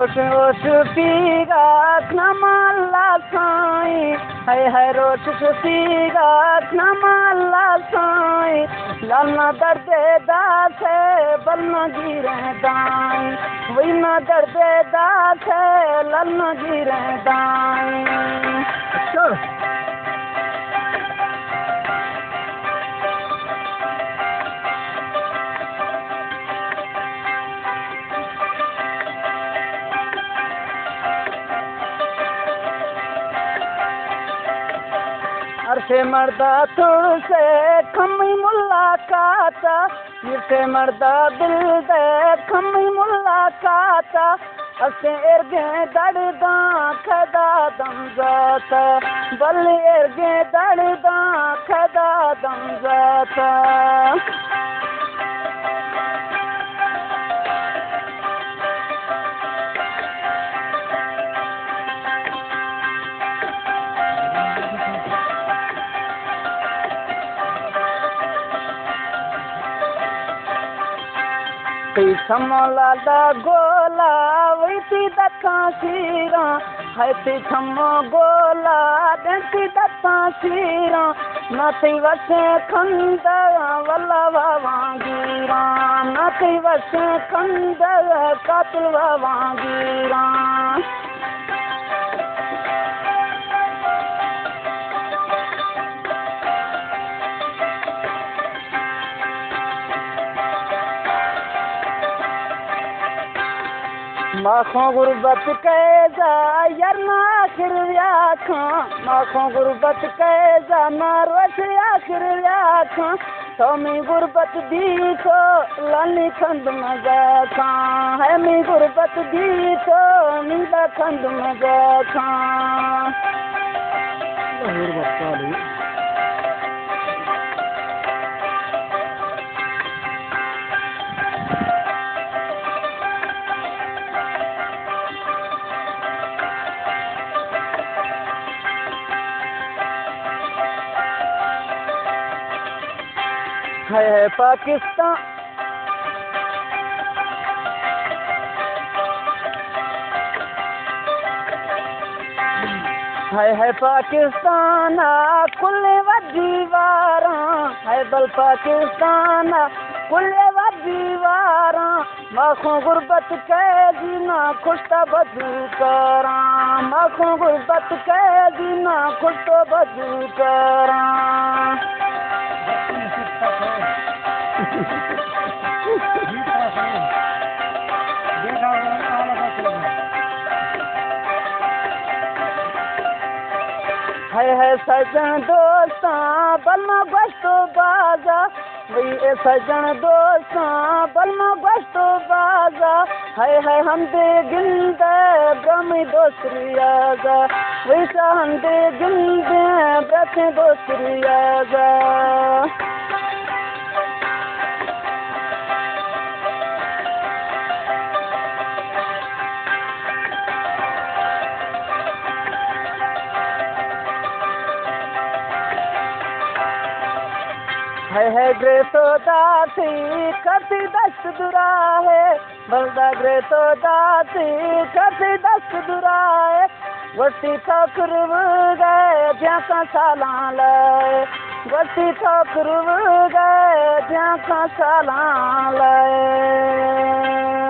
रोश पीगा नमाला साईं, हाय हाय रोश पीगा नमाला साईं, लाना दर्दे दास है बलना गिरे दाई, वही ना दर्दे दास है ललना गिरे दाई। अरसे मर्दा तुझसे खमी मुलाकात, जिसे मर्दा दिल दे खमी मुलाकात, असे इर्गे दर्दा खदा दम जाता, बल इर्गे दर्दा खदा दम जाता। थमला दा गोला वैती दत्ता सीरा, है थमो गोला देती दत्ता सीरा, नथी वसे खंद वल्ला वांगीरा, नथी वसे खंद कातिल वांगीरा। माखों गुरबत कैजा यरना आखिर व्याखा, माखों गुरबत कैजा नारोश आखिर व्याखा, तो मी गुरबत दी तो लानी खंड में जाखा, है मी गुरबत दी तो नीला खंड में जाखा। है पाकिस्तान, है पाकिस्तान कुल दीवारा, है बल पाकिस्तान कुल दीवारा, माखों गुरबत कैदी ना खुशता बदू करा, माखों गुरबत कैदी ना खुशता बदू करा। है सजन दोस्ता बलमा गश्तो बाजा, वही सजन दोस्ता बलमा गश्तो बाजा, है हम दे गिंदे ब्रह्म दोसरी आजा, वही हम दे गिंदे ब्रह्म दोसरी आजा। है ग्रेतो दासी कति दस्त दुरा है, बलदा ग्रेतो दासी कति दस्त दुरा है, वटी ठोकर गए ज्यादा साला लाए, वटी ठोकर गए ज्यादा साला लाए।